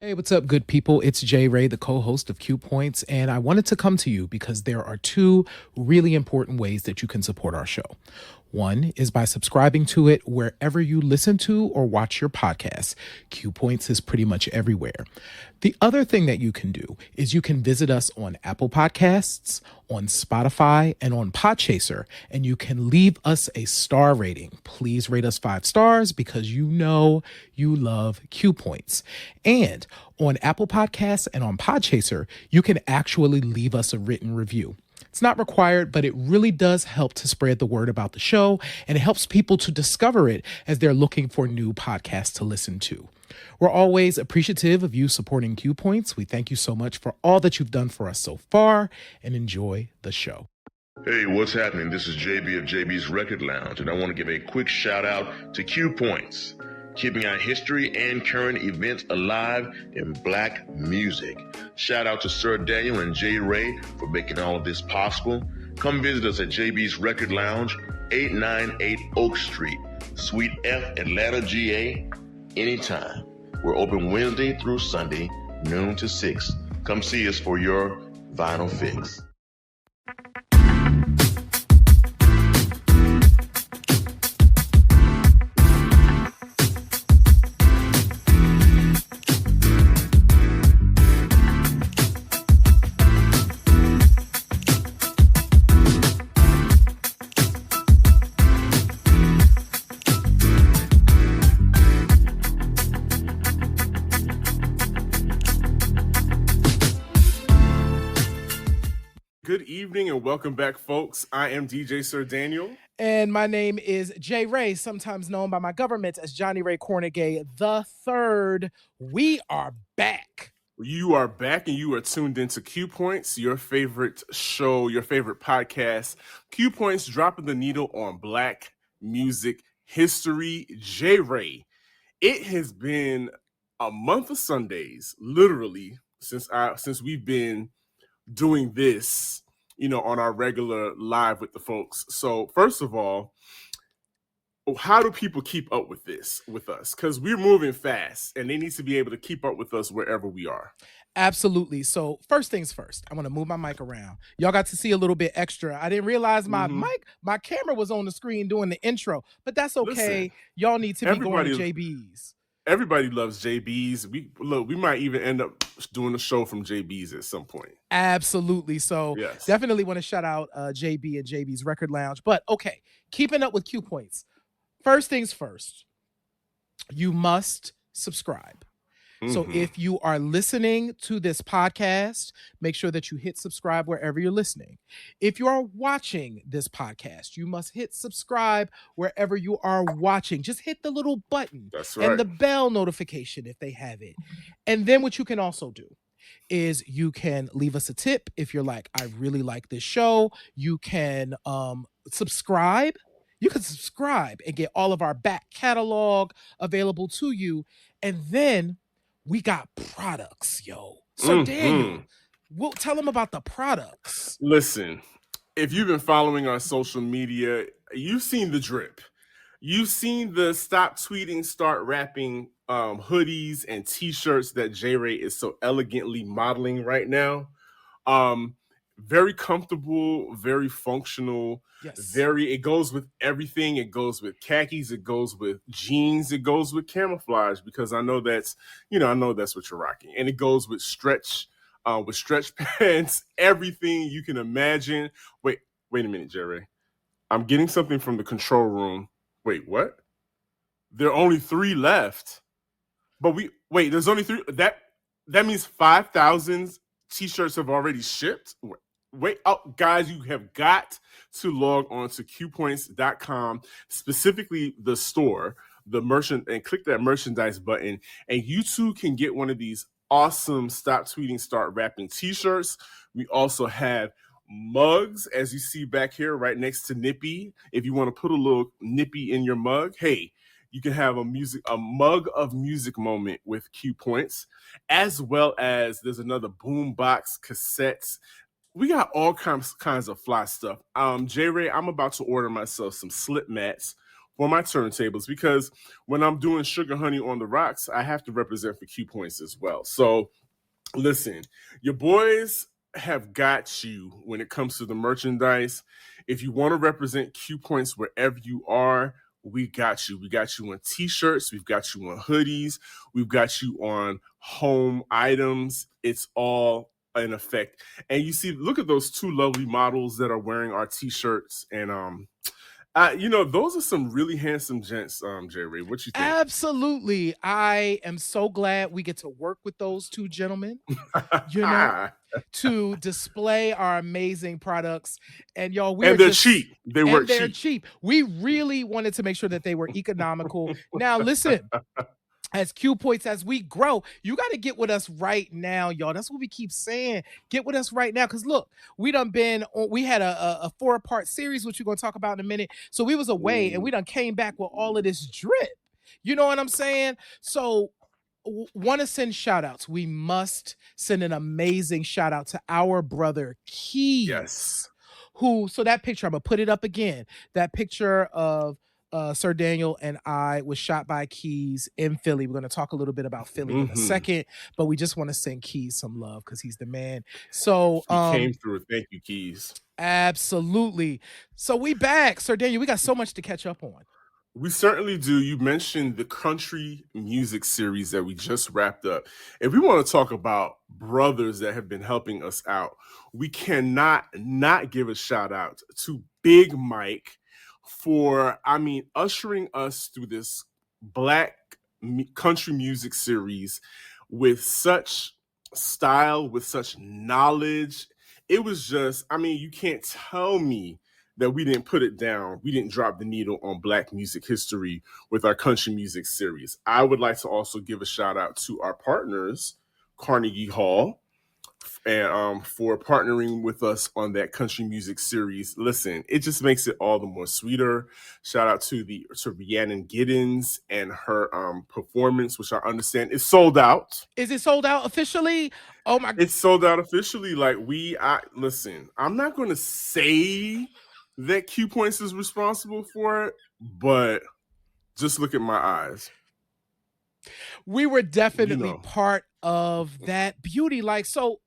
Hey, what's up, good people? It's Jay Ray, the co host of Q Points, and I wanted to come to you because there are two really important ways that you can support our show. One is by subscribing to it wherever you listen to or watch your podcasts. Q Points is pretty much everywhere. The other thing that you can do is you can visit us on Apple Podcasts, on Spotify, and on Podchaser, and you can leave us a star rating. Please rate us 5 stars because you know you love Q Points. And on Apple Podcasts and on Podchaser, you can actually leave us a written review. It's not required, but it really does help to spread the word about the show, and it helps people to discover it as they're looking for new podcasts to listen to. We're always appreciative of you supporting Q Points. We thank you so much for all that you've done for us so far, and enjoy the show. Hey, what's happening? This is JB of JB's Record Lounge, and I want to give a quick shout out to Q Points, keeping our history and current events alive in Black music. Shout out to Sir Daniel and Jay Ray for making all of this possible. Come visit us at JB's Record Lounge, 898 Oak Street, Suite F, Atlanta, GA, anytime. We're open Wednesday through Sunday, noon to 6. Come see us for your vinyl fix. Good evening and welcome back, folks. I am DJ Sir Daniel. And my name is Jay Ray, sometimes known by my government as Johnny Ray Cornegay the Third. We are back. You are back and you are tuned into Q Points, your favorite show, your favorite podcast. Q Points, dropping the needle on Black music history. Jay Ray, it has been a month of Sundays, literally, since we've been doing this, on our regular live with the folks. So first of all, how do people keep up with this with us? Because we're moving fast and they need to be able to keep up with us wherever we are. Absolutely. So first things first, I'm going to move my mic around. Y'all got to see a little bit extra. I didn't realize my camera was on the screen doing the intro, but that's okay. Listen, y'all need to be going to JB's. Everybody loves JB's. We might even end up doing a show from JB's at some point. Absolutely. So yes, definitely want to shout out JB and JB's Record Lounge. But okay, keeping up with Q Points. First things first, you must subscribe. So if you are listening to this podcast, make sure that you hit subscribe wherever you're listening. If you are watching this podcast, you must hit subscribe wherever you are watching. Just hit the little button. That's right. And the bell notification if they have it. And then what you can also do is you can leave us a tip if you're like, I really like this show. You can subscribe. You can subscribe and get all of our back catalog available to you. And then we got products, yo. So Daniel, we'll tell them about the products. Listen, if you've been following our social media, you've seen the drip. You've seen the stop tweeting, start rapping hoodies and t-shirts that J Ray is so elegantly modeling right now. Very comfortable, very functional. Yes. It goes with everything. It goes with khakis, it goes with jeans, it goes with camouflage, because I know that's what you're rocking. And it goes with stretch pants, everything you can imagine. Wait a minute, Jerry. I'm getting something from the control room. Wait, what? There are only 3 left. But there's only 3. That means 5,000 t-shirts have already shipped. Wait, guys, you have got to log on to qpoints.com, specifically the store, the merchant, and click that merchandise button. And you too can get one of these awesome Stop Tweeting, Start Rapping t-shirts. We also have mugs, as you see back here, right next to Nippy. If you want to put a little Nippy in your mug, hey, you can have a mug of music moment with Q Points, as well as there's another boombox, cassettes. We got all kinds of fly stuff. J Ray, I'm about to order myself some slip mats for my turntables, because when I'm doing Sugar Honey on the Rocks, I have to represent for Q Points as well. So listen, your boys have got you when it comes to the merchandise. If you want to represent Q Points wherever you are, we got you. We got you on t-shirts. We've got you on hoodies. We've got you on home items. It's all in effect. And you see, look at those two lovely models that are wearing our t-shirts. And those are some really handsome gents, J. Ray. What you think? Absolutely. I am so glad we get to work with those two gentlemen, to display our amazing products. And y'all, they're cheap. They're cheap. We really wanted to make sure that they were economical. Now, listen, as Q Points, as we grow, you got to get with us right now, y'all. That's what we keep saying. Get with us right now. Because look, we had a 4-part series, which we're going to talk about in a minute. So we was away and we done came back with all of this drip. You know what I'm saying? So want to send shout outs. We must send an amazing shout out to our brother Keys. Yes. So that picture, I'm going to put it up again. That picture of Sir Daniel and I was shot by Keys in Philly. We're going to talk a little bit about Philly in a second, but we just want to send Keys some love because he's the man. So he came through. Thank you, Keys. Absolutely. So we back. Sir Daniel, we got so much to catch up on. We certainly do. You mentioned the country music series that we just wrapped up. If we want to talk about brothers that have been helping us out, we cannot not give a shout out to Big Mike for, ushering us through this Black country music series with such style, with such knowledge. It was just, you can't tell me that we didn't put it down. We didn't drop the needle on Black music history with our country music series. I would like to also give a shout out to our partners, Carnegie Hall, and for partnering with us on that country music series. Listen, it just makes it all the more sweeter. Shout out to Rhiannon Giddens and her performance, which I understand is sold out. Is it sold out officially? Oh my! It's sold out officially. Listen, I'm not going to say that Q Points is responsible for it, but just look at my eyes. We were definitely part of that beauty. So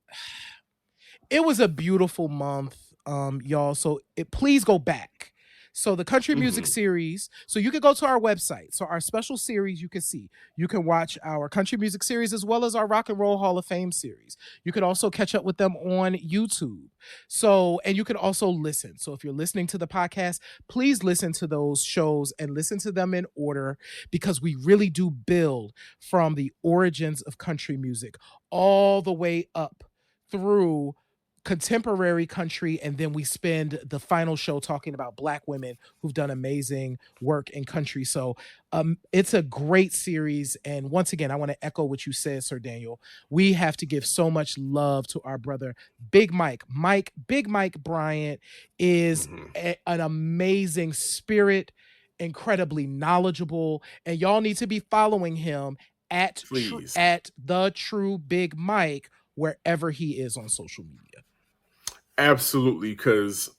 it was a beautiful month, y'all. So please go back. So the country music series, so you can go to our website. So our special series, you can see. You can watch our country music series as well as our Rock and Roll Hall of Fame series. You can also catch up with them on YouTube. And you can also listen. So if you're listening to the podcast, please listen to those shows and listen to them in order, because we really do build from the origins of country music all the way up through contemporary country, and then we spend the final show talking about Black women who've done amazing work in country. So it's a great series, and once again, I want to echo what you said, Sir Daniel. We have to give so much love to our brother Big Mike. Big Mike Bryant is an amazing spirit, incredibly knowledgeable, and y'all need to be following him at the True Big Mike wherever he is on social media. Absolutely, because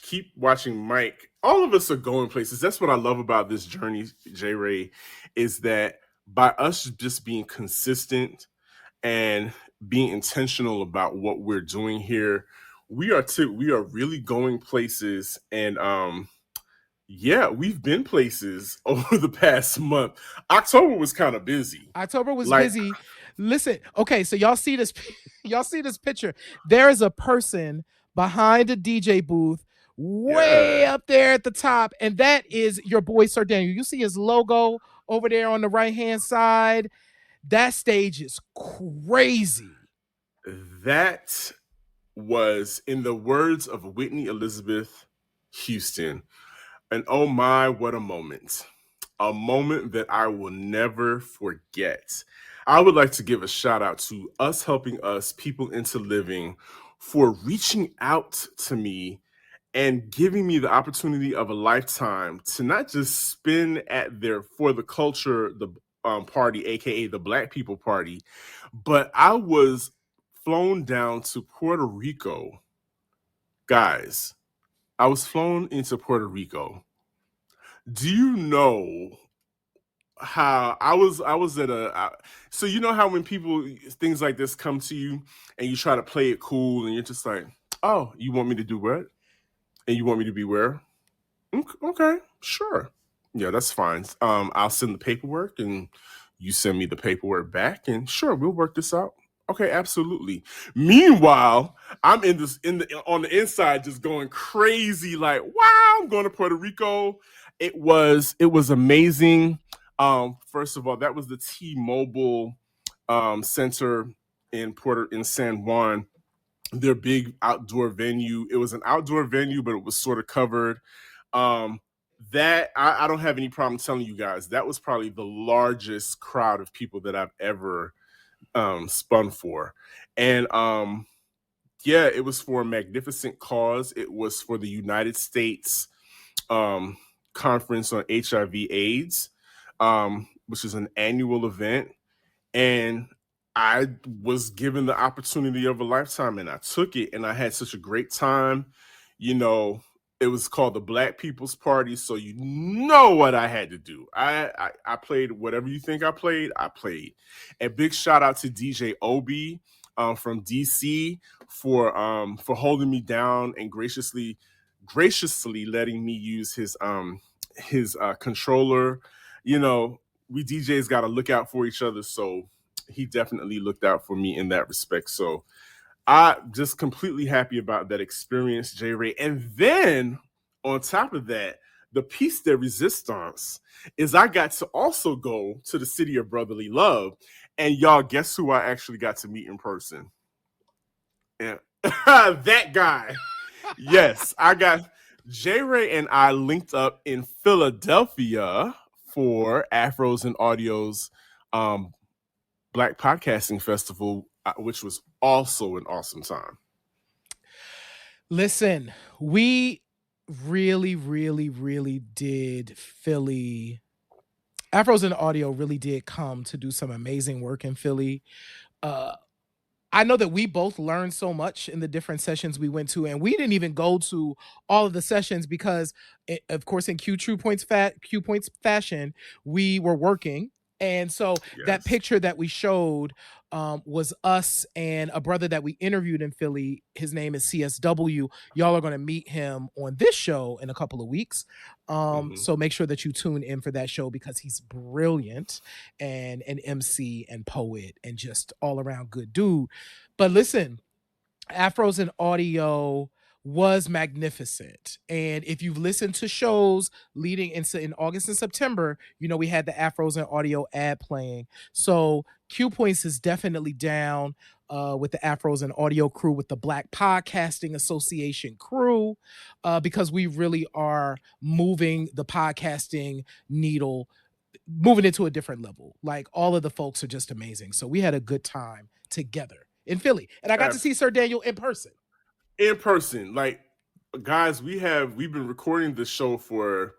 keep watching Mike. All of us are going places. That's what I love about this journey, J. Ray, is that by us just being consistent and being intentional about what we're doing here, we are really going places. And we've been places over the past month. October was kind of busy. Busy. Listen, okay, so y'all see this picture. There is a person behind a DJ booth way up there at the top, and that is your boy Sir Daniel. You see his logo over there on the right-hand side. That stage is crazy. That was, in the words of Whitney Elizabeth Houston, and oh my, what a moment. A moment that I will never forget. I would like to give a shout out to Us Helping Us, People Into Living, for reaching out to me and giving me the opportunity of a lifetime to not just spin at their For the Culture, the party, aka the Black People Party, but I was flown down to Puerto Rico. Guys, I was flown into Puerto Rico Do you know how I was at so you know how when people things like this come to you and you try to play it cool and you're just like, oh, you want me to do what? And you want me to be where? Okay, sure. Yeah, that's fine. I'll send the paperwork and you send me the paperwork back and sure, we'll work this out. Okay, absolutely. Meanwhile, I'm on the inside just going crazy like, wow, I'm going to Puerto Rico. It was amazing. First of all, that was the T-Mobile Center in San Juan, their big outdoor venue. It was an outdoor venue, but it was sort of covered. That I don't have any problem telling you guys that was probably the largest crowd of people that I've ever spun for. And yeah, it was for a magnificent cause. It was for the United States Conference on HIV/AIDS, which is an annual event. And I was given the opportunity of a lifetime and I took it and I had such a great time. You know, it was called the Black People's Party. So you know what I had to do. I played whatever you think I played. And big shout out to DJ Obi from DC for holding me down and graciously letting me use his controller. You know, we DJs got to look out for each other. So he definitely looked out for me in that respect. So I'm just completely happy about that experience, J. Ray. And then on top of that, the piece de resistance is I got to also go to the city of brotherly love. And y'all, guess who I actually got to meet in person? Yeah. That guy. Yes, I got J. Ray and I linked up in Philadelphia for Afros and Audio's Black Podcasting Festival, which was also an awesome time. Listen, we really, really, really did Philly. Afros and Audio really did come to do some amazing work in Philly. I know that we both learned so much in the different sessions we went to, and we didn't even go to all of the sessions because, of course, in Q Points fashion, we were working. And so that picture that we showed was us and a brother that we interviewed in Philly. His name is CSW. Y'all are going to meet him on this show in a couple of weeks. So make sure that you tune in for that show because he's brilliant and an MC and poet and just all around good dude. But listen, Afros and Audio was magnificent. And if you've listened to shows leading into in August and September, you know, we had the Afros and Audio ad playing. So Q Points is definitely down with the Afros and Audio crew, with the Black Podcasting Association crew, because we really are moving the podcasting needle, moving it to a different level. Like all of the folks are just amazing. So we had a good time together in Philly. And I got to see Sir Daniel in person. Like, guys, we've been recording this show for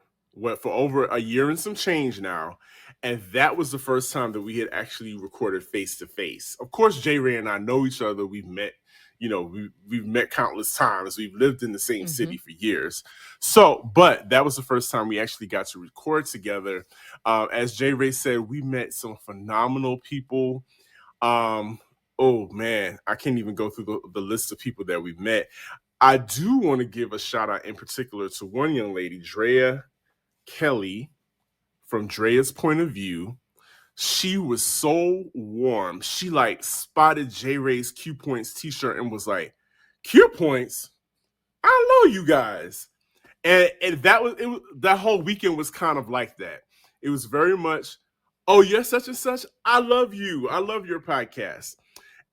over a year and some change now, and that was the first time that we had actually recorded face to face. Of course, J. Ray and I know each other. We've met, you know, we've met countless times. We've lived in the same city for years. So, but that was the first time we actually got to record together. As J. Ray said, we met some phenomenal people. Oh man, I can't even go through the list of people that we've met. I do want to give a shout out in particular to one young lady, Drea Kelly, from Drea's Point of View. She was so warm. She like spotted J. Ray's Q Points t-shirt and was like, Q Points? I know you guys. And that whole weekend was kind of like that. It was very much, oh, you're such and such. I love you. I love your podcast.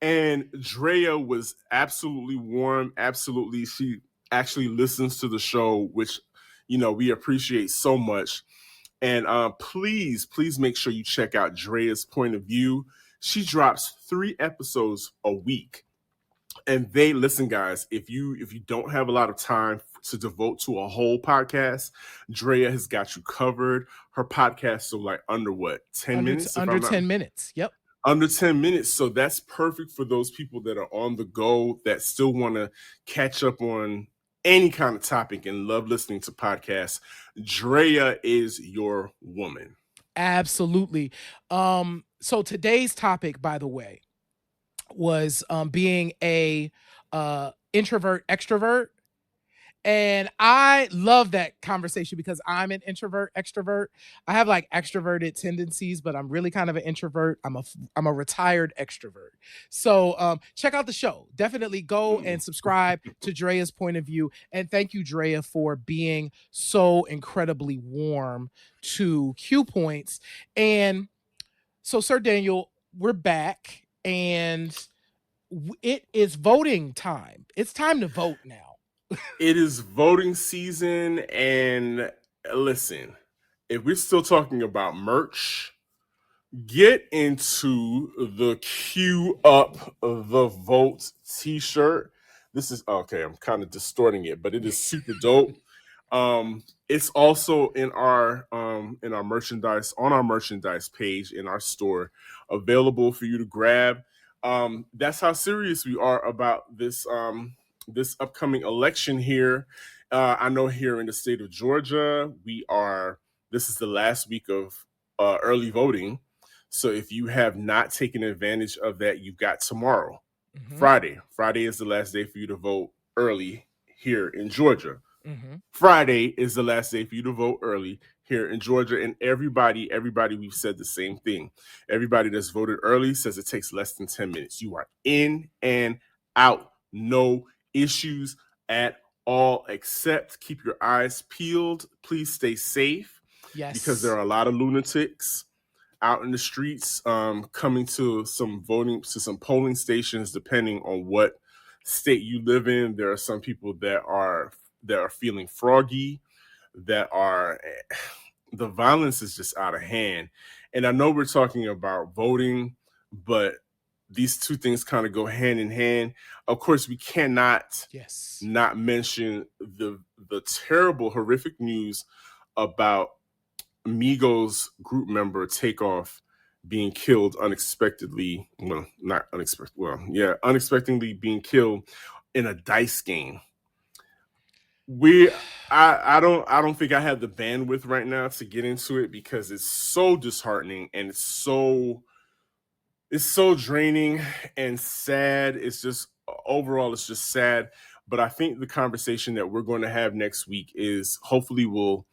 And Drea was absolutely warm. Absolutely. She actually listens to the show, which, you know, we appreciate so much. And please make sure you check out Drea's Point of View. She drops 3 episodes a week. And listen, guys, if you don't have a lot of time to devote to a whole podcast, Drea has got you covered. Her podcasts are like under 10 minutes? Under 10 minutes. Yep. Under 10 minutes. So that's perfect for those people that are on the go, that still want to catch up on any kind of topic and love listening to podcasts, Drea is your woman. Absolutely. So today's topic, by the way, was being a introvert extrovert. And I love that conversation because I'm an introvert extrovert. I have like extroverted tendencies, but I'm really kind of an introvert. I'm a retired extrovert. So check out the show. Definitely go and subscribe to Drea's point of view. And thank you, Drea, for being so incredibly warm to Q Points. And so, Sir Daniel, we're back and it is voting time. It's time to vote now. It is voting season, and listen, if we're still talking about merch, get into the Queue Up the Vote t-shirt. This is okay, I'm kind of distorting it, but it is super dope. It's also in our merchandise, on our merchandise page in our store, available for you to grab. That's how serious we are about this this upcoming election here. I know here in the state of Georgia, this is the last week of early voting. So if you have not taken advantage of that, you've got tomorrow, Friday. Friday is the last day for you to vote early here in Georgia. Friday is the last day for you to vote early here in Georgia. And everybody, we've said the same thing. Everybody that's voted early says it takes less than 10 minutes. You are in and out. No issues at all, except keep your eyes peeled. Please stay safe. Yes. Because there are a lot of lunatics out in the streets coming to some polling stations, depending on what state you live in. There are some people that are feeling froggy, the violence is just out of hand. And I know we're talking about voting, but these two things kind of go hand in hand. Of course, we cannot not mention the terrible, horrific news about Migos group member Takeoff being killed unexpectedly. Well, not unexpected. Well, yeah, unexpectedly being killed in a dice game. I don't think I have the bandwidth right now to get into it because it's so disheartening and it's so draining and sad. It's just overall, it's just sad. But I think the conversation that we're going to have next week is hopefully we'll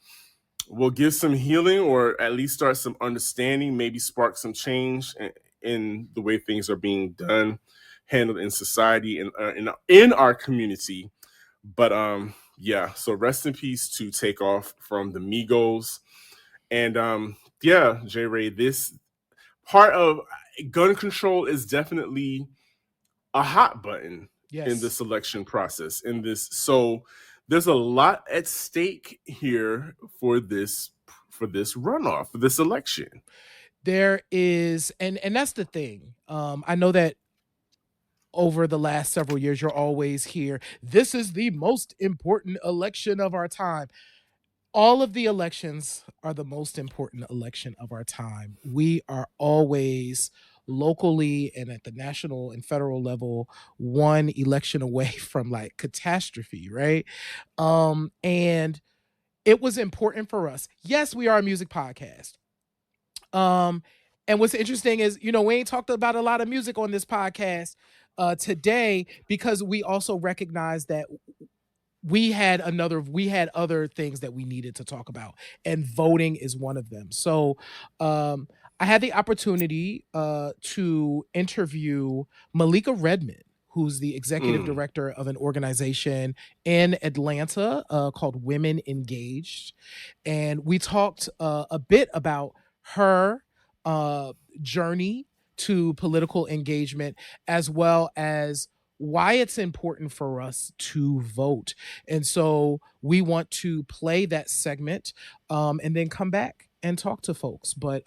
give some healing, or at least start some understanding, maybe spark some change in the way things are being done, handled in society and in our community. But yeah, so rest in peace to Takeoff from the Migos. And yeah, J. Ray, this part of gun control is definitely a hot button in this election process. So there's a lot at stake here for this runoff, for this election. There is, and that's the thing. I know that over the last several years, you're always here. This is the most important election of our time. All of the elections are the most important election of our time. We are always locally and at the national and federal level one election away from like catastrophe, right? And it was important for us. Yes, we are a music podcast. And what's interesting is, we ain't talked about a lot of music on this podcast today because we also recognize that we had other things that we needed to talk about, and voting is one of them. So I had the opportunity to interview Malika Redmond, who's the executive director of an organization in Atlanta called Women Engaged. And we talked a bit about her journey to political engagement, as well as why it's important for us to vote. And so we want to play that segment and then come back and talk to folks. But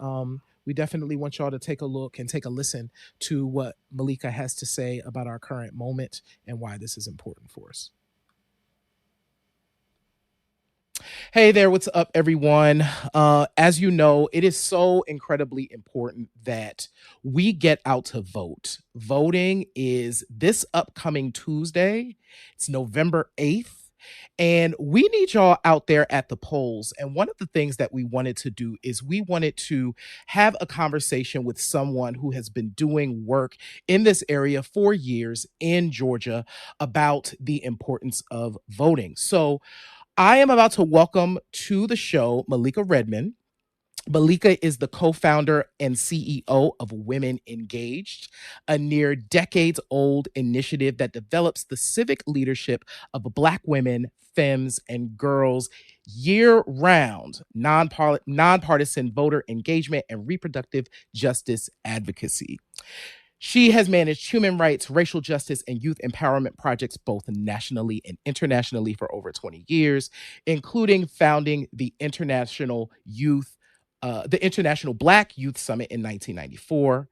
we definitely want y'all to take a look and take a listen to what Malika has to say about our current moment and why this is important for us. Hey there, what's up, everyone? As you know, it is so incredibly important that we get out to vote. Voting is this upcoming Tuesday. It's November 8th. And we need y'all out there at the polls. And one of the things that we wanted to do is we wanted to have a conversation with someone who has been doing work in this area for years in Georgia about the importance of voting. So I am about to welcome to the show Malika Redmond. Malika is the co-founder and CEO of Women Engaged, a near decades old initiative that develops the civic leadership of Black women, femmes, and girls year-round, nonpartisan voter engagement and reproductive justice advocacy. She has managed human rights, racial justice, and youth empowerment projects both nationally and internationally for over 20 years, including founding the International Black Youth Summit in 1994.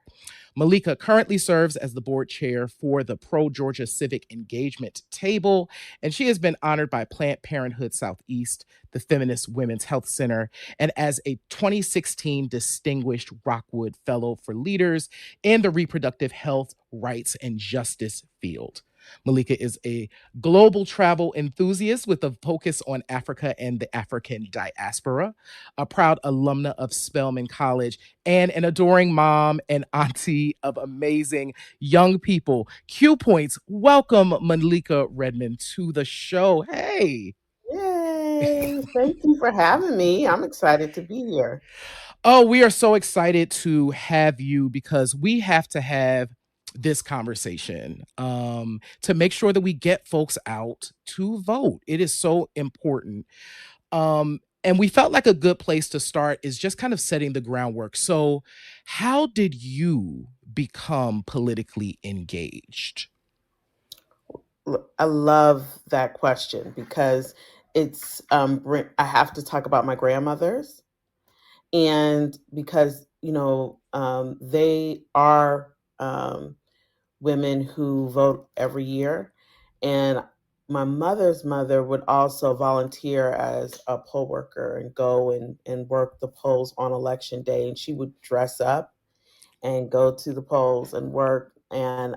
Malika currently serves as the board chair for the ProGeorgia Civic Engagement Table, and she has been honored by Planned Parenthood Southeast, the Feminist Women's Health Center, and as a 2016 Distinguished Rockwood Fellow for Leaders in the Reproductive Health, Rights, and Justice field. Malika is a global travel enthusiast with a focus on Africa and the African diaspora, a proud alumna of Spelman College, and an adoring mom and auntie of amazing young people. Q Points, welcome Malika Redmond to the show. Hey. Yay! Thank you for having me. I'm excited to be here. Oh, we are so excited to have you because we have to have this conversation to make sure that we get folks out to vote. It is so important. And we felt like a good place to start is just kind of setting the groundwork. So, how did you become politically engaged? I love that question because it's I have to talk about my grandmothers, and because they are women who vote every year, and my mother's mother would also volunteer as a poll worker and go and work the polls on election day, and she would dress up and go to the polls and work. And,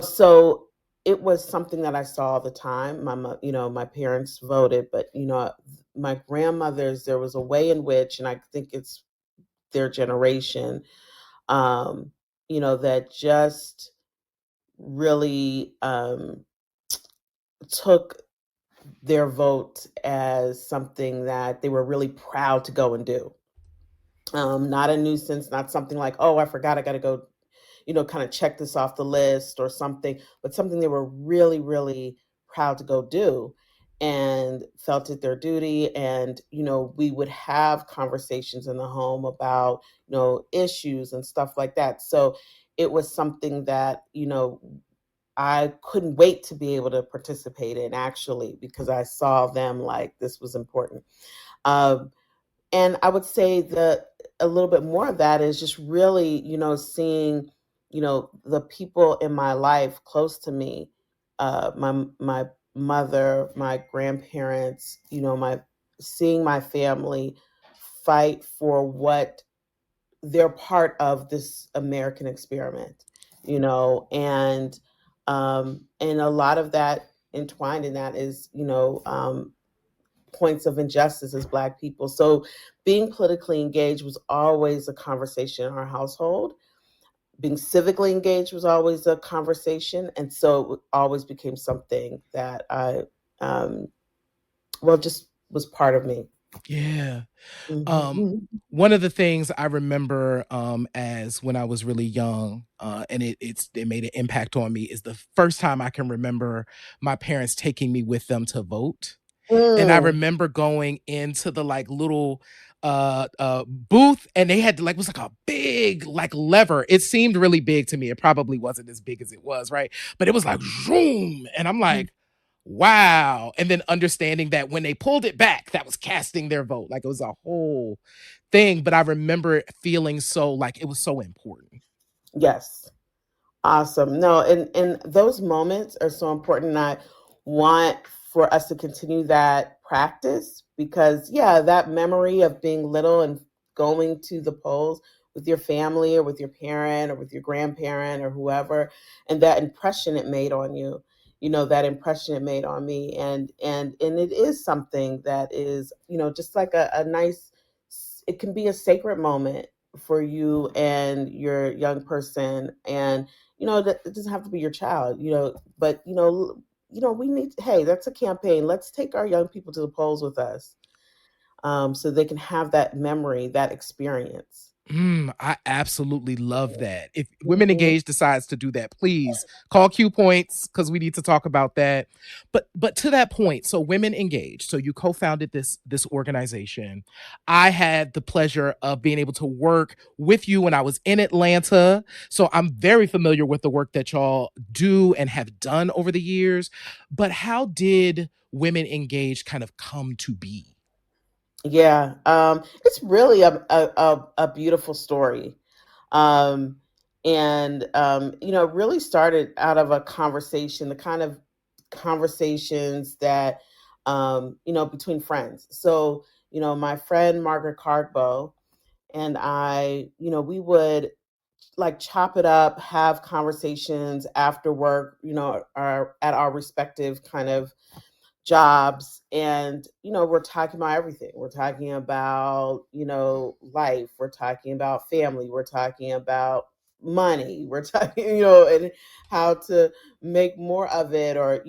so it was something that I saw all the time. My parents voted, but, my grandmothers, there was a way in which, and I think it's their generation, that just really took their vote as something that they were really proud to go and do. Not a nuisance, not something like, oh, I forgot I got to go, kind of check this off the list or something, but something they were really, really proud to go do and felt it their duty. And, we would have conversations in the home about, issues and stuff like that. So it was something that, I couldn't wait to be able to participate in actually, because I saw them like this was important. And I would say that a little bit more of that is just really, seeing, the people in my life close to me, my mother, my grandparents, seeing my family fight for what they're part of this American experiment, and a lot of that entwined in that is, points of injustice as Black people. So being politically engaged was always a conversation in our household. Being civically engaged was always a conversation. And so it always became something that I, just was part of me. Yeah. Mm-hmm. One of the things I remember as when I was really young, and it made an impact on me, is the first time I can remember my parents taking me with them to vote. And I remember going into the like little booth, and they had like, it was like a big like lever. It seemed really big to me. It probably wasn't as big as it was, right? But it was like zoom, and I'm like, wow. And then understanding that when they pulled it back, that was casting their vote. Like it was a whole thing. But I remember feeling so like it was so important. Yes. Awesome. No, and those moments are so important. And I want for us to continue that practice because, yeah, that memory of being little and going to the polls with your family or with your parent or with your grandparent or whoever, and that impression it made on you, that impression it made on me. And it is something that is, just like a nice, it can be a sacred moment for you and your young person. And, it doesn't have to be your child, but, we need, hey, that's a campaign. Let's take our young people to the polls with us, so they can have that memory, that experience. I absolutely love that. If Women Mhm. Engaged decides to do that, please call Q Points because we need to talk about that. But to that point, so Women Engaged, so you co-founded this organization. I had the pleasure of being able to work with you when I was in Atlanta. So I'm very familiar with the work that y'all do and have done over the years. But how did Women Engaged kind of come to be? Yeah, it's really a beautiful story. Um, and it really started out of a conversation, the kind of conversations that, between friends. So, my friend Margaret Cardbow and I, we would like chop it up, have conversations after work, at our respective kind of jobs. And we're talking about everything. We're talking about life, we're talking about family, we're talking about money, we're talking and how to make more of it, or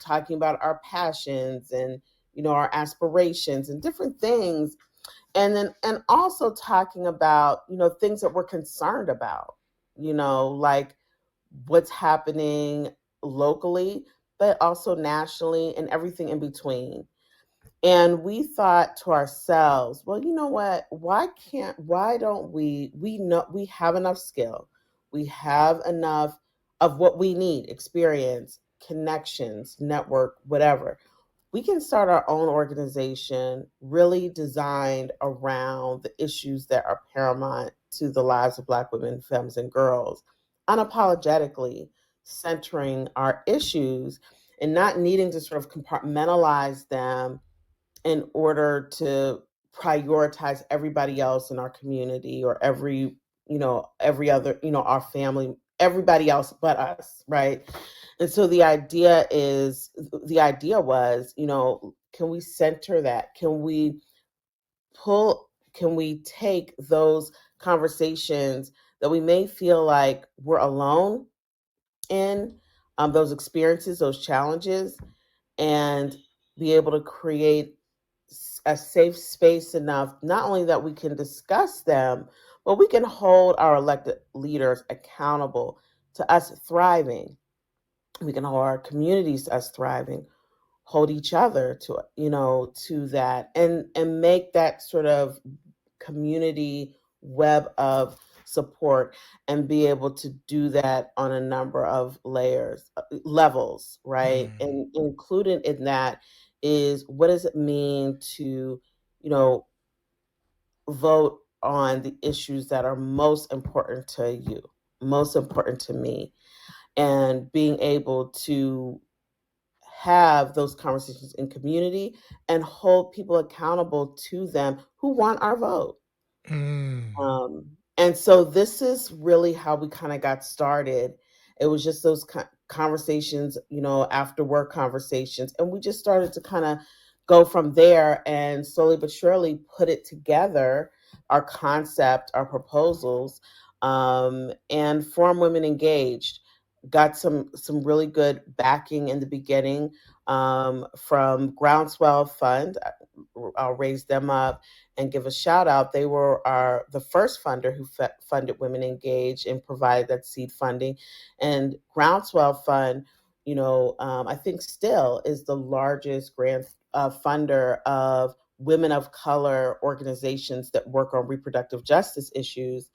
talking about our passions and our aspirations and different things. And then and also talking about things that we're concerned about, like what's happening locally, but also nationally and everything in between. And we thought to ourselves, well, you know what? Why don't we know we have enough skill. We have enough of what we need, experience, connections, network, whatever. We can start our own organization really designed around the issues that are paramount to the lives of Black women, femmes, and girls, unapologetically centering our issues and not needing to sort of compartmentalize them in order to prioritize everybody else in our community, or every other, our family, everybody else but us, right? And so the idea was, can we center that? Can we take those conversations that we may feel like we're alone in, those experiences, those challenges, and be able to create a safe space enough, not only that we can discuss them, but we can hold our elected leaders accountable to us thriving. We can hold our communities to us thriving, hold each other to to that, and make that sort of community web of support, and be able to do that on a number of levels, right? Mm. And included in that is, what does it mean to you know vote on the issues that are most important to you, most important to me, and being able to have those conversations in community and hold people accountable to them who want our vote. Mm. And so this is really how we kind of got started. It was just those conversations, after work conversations. And we just started to kind of go from there, and slowly but surely put it together, our concept, our proposals, and form Women Engaged. Got some really good backing in the beginning, from Groundswell Fund. I'll raise them up and give a shout out. They were the first funder who funded Women Engaged and provided that seed funding. And Groundswell Fund, I think still is the largest grant funder of women of color organizations that work on reproductive justice issues.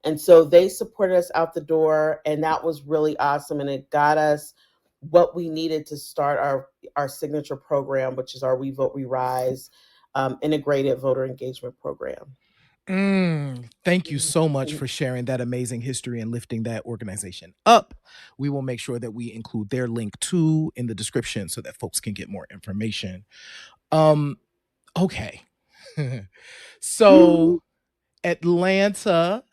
And so they supported us out the door, and that was really awesome. And it got us what we needed to start our signature program, which is our We Vote, We Rise integrated voter engagement program. Thank you so much for sharing that amazing history and lifting that organization up. We will make sure that we include their link too in the description so that folks can get more information. Um, okay. So Atlanta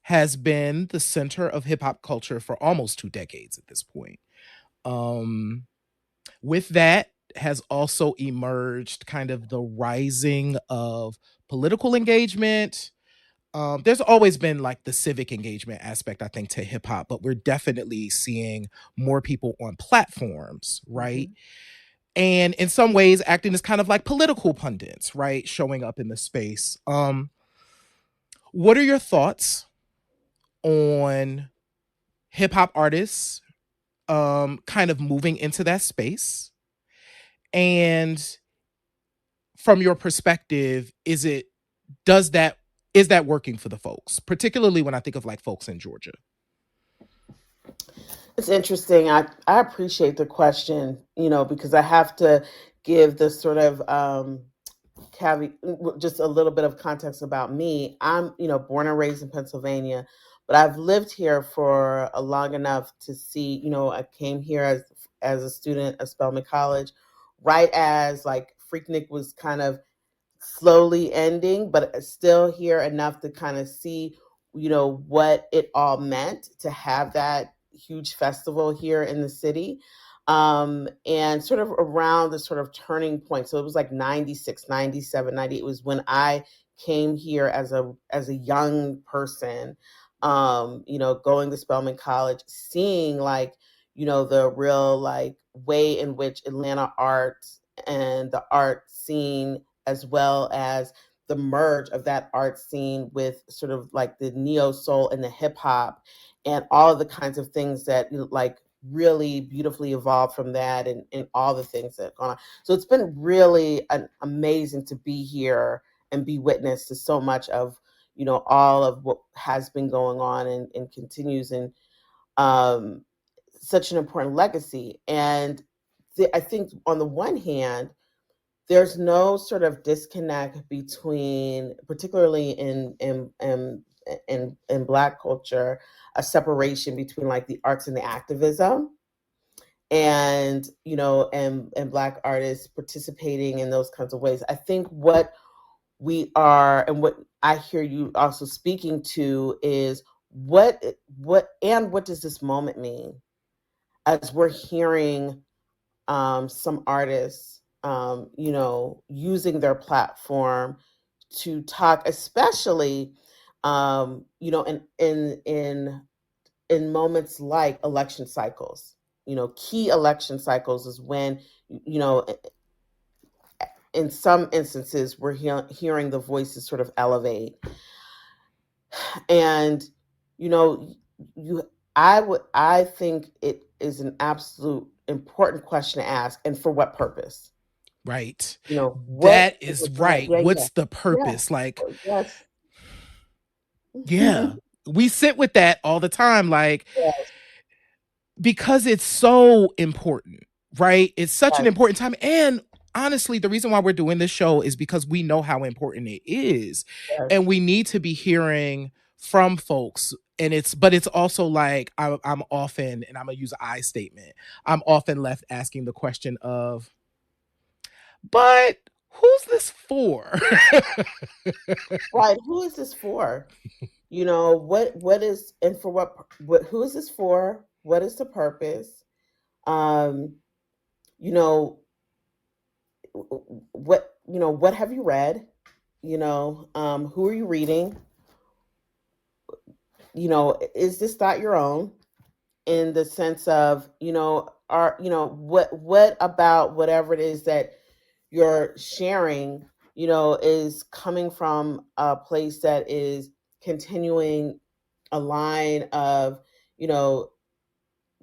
has been the center of hip hop culture for almost 2 decades at this point. With that has also emerged kind of the rising of political engagement. There's always been like the civic engagement aspect, I think, to hip hop, but we're definitely seeing more people on platforms, right? Mhm. And in some ways acting as kind of like political pundits, right? Showing up in the space. What are your thoughts on hip hop artists kind of moving into that space? And from your perspective, does that is that working for the folks, particularly when I think of like folks in Georgia? It's interesting. I appreciate the question, because I have to give this sort of caveat, just a little bit of context about me. I'm, born and raised in Pennsylvania, but I've lived here for long enough to see, I came here as a student at Spelman College, right as like Freaknik was kind of slowly ending, but still here enough to kind of see, what it all meant to have that huge festival here in the city. And sort of around the sort of turning point. So it was like 96, 97, 98 was when I came here as a young person, going to Spelman College, seeing like, the real like way in which Atlanta art and the art scene, as well as the merge of that art scene with sort of like the neo soul and the hip hop and all of the kinds of things that like really beautifully evolved from that, and all the things that have gone on. So it's been really amazing to be here and be witness to so much of, all of what has been going on, and continues, and um, such an important legacy. And I think on the one hand, there's no sort of disconnect between, particularly in Black culture, a separation between like the arts and the activism, and and Black artists participating in those kinds of ways. I think what we are, and what I hear you also speaking to, is what does this moment mean, as we're hearing some artists, using their platform to talk, especially, in moments like election cycles. Key election cycles is when, you know, in some instances, we're hearing the voices sort of elevate, and you know, you I think it is an absolute important question to ask, and for what purpose? Right. What That is is it gonna? right. Yeah, yeah, What's the yeah. purpose? Like, Yes. yeah, we sit with that all the time. Like, Yes. because it's so important, right? It's such an Yes. important time. And honestly, the reason why we're doing this show is because we know how important it is. And Yes. we need to be hearing from folks. But it's also like, I'm often, and I'm going to use an I statement, I'm often left asking the question of, but who's this for? Right. Who is this for? What is, and for what who is this for? What is the purpose? Um, you know, what have you read? Who are you reading? Is this thought your own, in the sense of, what about whatever it is that you're sharing, is coming from a place that is continuing a line of, you know,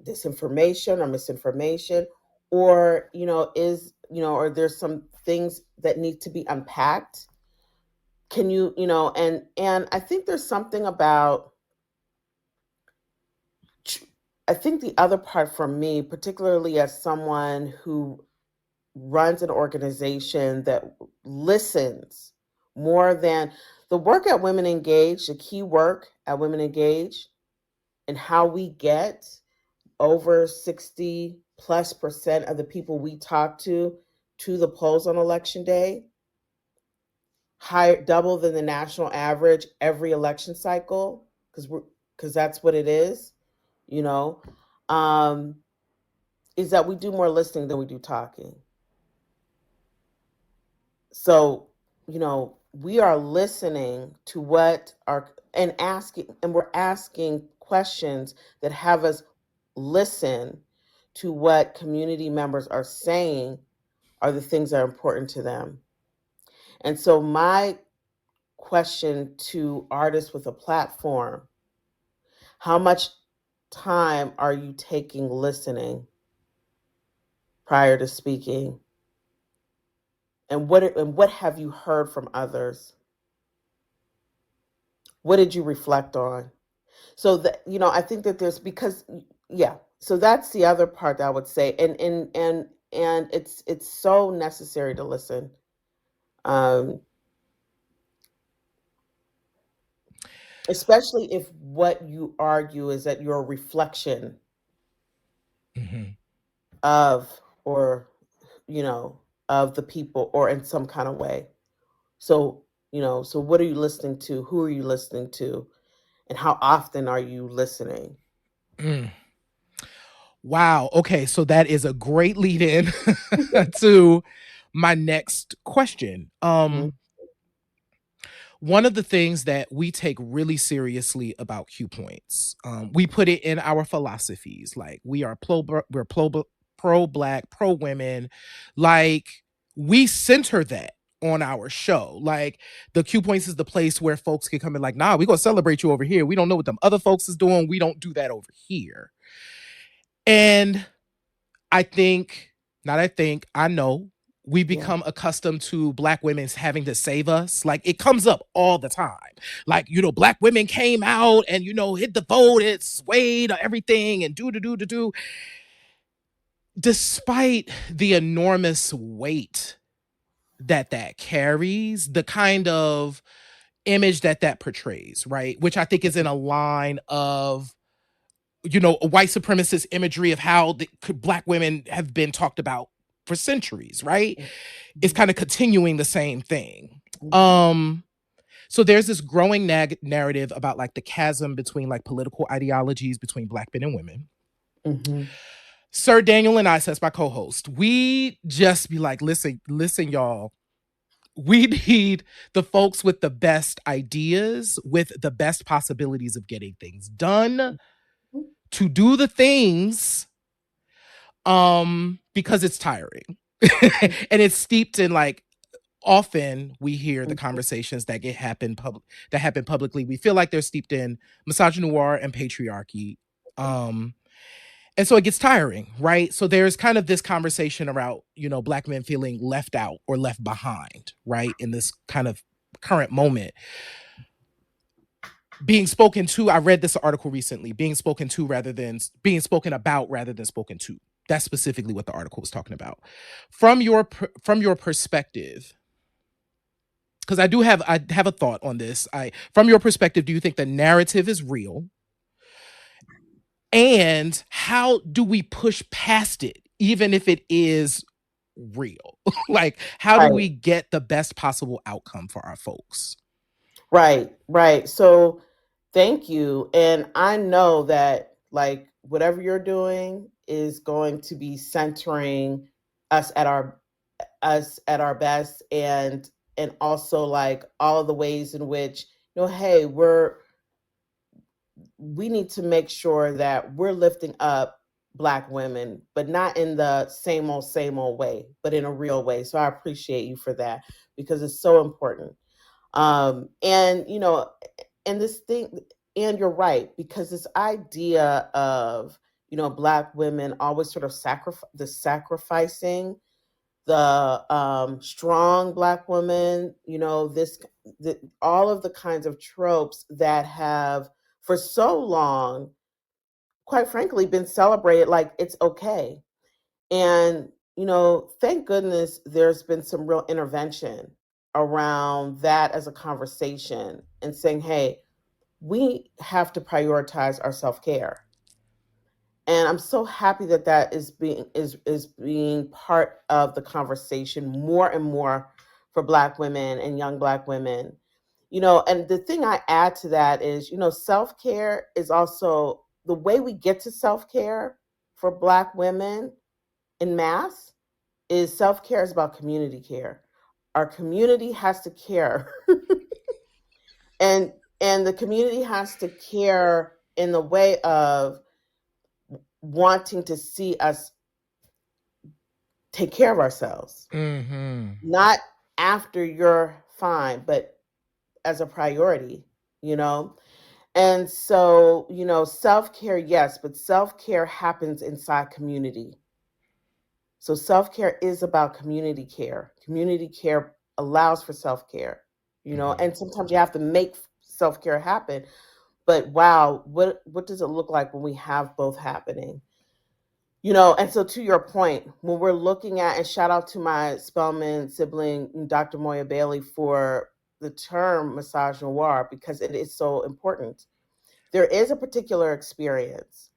disinformation or misinformation, or, or there's some things that need to be unpacked. Can you, and I think there's something about, I think the other part for me, particularly as someone who runs an organization that listens more than the work at Women Engage, the key work at Women Engage, and how we get over 60+% of the people we talk to the polls on election day, higher, double than the national average every election cycle, because that's what it is, you know. Um, is that we do more listening than we do talking. So, we are listening to what are and asking, and we're asking questions that have us listen to what community members are saying are the things that are important to them. And so my question to artists with a platform, how much time are you taking listening prior to speaking? And what have you heard from others? What did you reflect on? So that, I think that so that's the other part that I would say. And it's so necessary to listen. Especially if what you argue is that you're a reflection of, or of the people, or in some kind of way. So so what are you listening to? Who are you listening to? And how often are you listening? Wow. Okay. So that is a great lead in to my next question. One of the things that we take really seriously about Q Points, we put it in our philosophies. Like, we are pro-black, pro-women. Like, we center that on our show. Like, the Q Points is the place where folks can come in like, nah, we're going to celebrate you over here. We don't know what them other folks is doing. We don't do that over here. And I know we become accustomed to Black women having to save us. Like, it comes up all the time. Like, Black women came out and, hit the vote, it swayed everything and do. Despite the enormous weight that carries, the kind of image that portrays, right? Which I think is in a line of, white supremacist imagery of how Black women have been talked about for centuries, right? It's kind of continuing the same thing. So there's this growing narrative about like the chasm between like political ideologies between Black men and women. Sir Daniel and I, says my co-host, we just be like, listen, y'all, we need the folks with the best ideas, with the best possibilities of getting things done, to do the things, because it's tiring. And it's steeped in, like, often we hear the conversations that happen publicly. We feel like they're steeped in misogynoir and patriarchy. And so it gets tiring, right? So there's kind of this conversation around, Black men feeling left out or left behind, right? In this kind of current moment. Being spoken to, I read this article recently, being spoken to rather than being spoken about rather than spoken to. That's specifically what the article was talking about. From your perspective, because I have a thought on this. From your perspective, do you think the narrative is real? And how do we push past it, even if it is real? Like, how do we get the best possible outcome for our folks? Right. So thank you. And I know that, like, whatever you're doing is going to be centering us at our best, and also, like, all of the ways in which, hey, we need to make sure that we're lifting up Black women, but not in the same old way, but in a real way. So I appreciate you for that, because it's so important. And this thing, and you're right, because this idea of, Black women always sort of sacrificing the strong Black woman, all of the kinds of tropes that have for so long, quite frankly, been celebrated like it's okay. And, thank goodness there's been some real intervention around that as a conversation, and saying, hey, we have to prioritize our self-care. And I'm so happy that is being part of the conversation more and more for Black women and young Black women. And the thing I add to that is, self-care is also the way we get to self-care for Black women in mass is self-care is about community care. Our community has to care. and the community has to care in the way of wanting to see us take care of ourselves. Mm-hmm. Not after you're fine, but as a priority, you know? And so, self-care, yes, but self-care happens inside community. So self-care is about community care. Community care allows for self-care, and sometimes you have to make self-care happen. But wow, what does it look like when we have both happening? And so to your point, when we're looking at, and shout out to my Spelman sibling, Dr. Moya Bailey, for the term misogynoir, because it is so important. There is a particular experience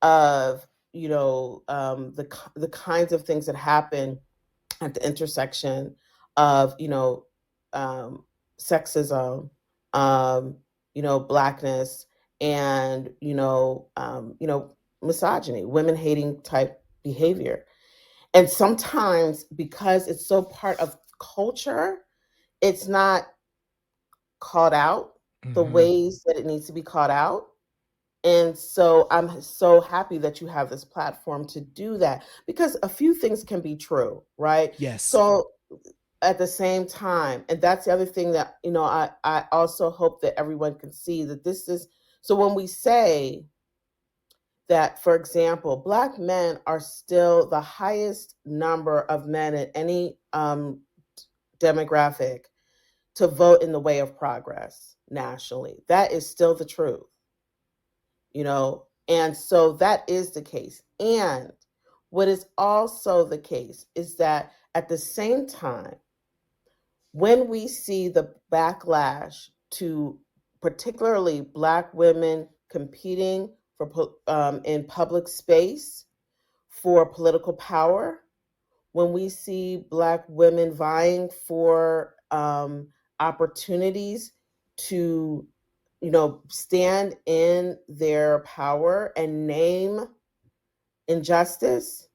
of, the kinds of things that happen at the intersection of, sexism, Blackness, and, misogyny, women hating type behavior. And sometimes because it's so part of culture, it's not called out the ways that it needs to be called out. And so I'm so happy that you have this platform to do that, because a few things can be true, right? Yes. So at the same time, and that's the other thing that, I also hope that everyone can see that this is, so when we say that, for example, Black men are still the highest number of men in any demographic to vote in the way of progress nationally, that is still the truth, and so that is the case. And what is also the case is that at the same time, when we see the backlash to particularly Black women competing for in public space for political power, when we see Black women vying for opportunities to, stand in their power and name injustice,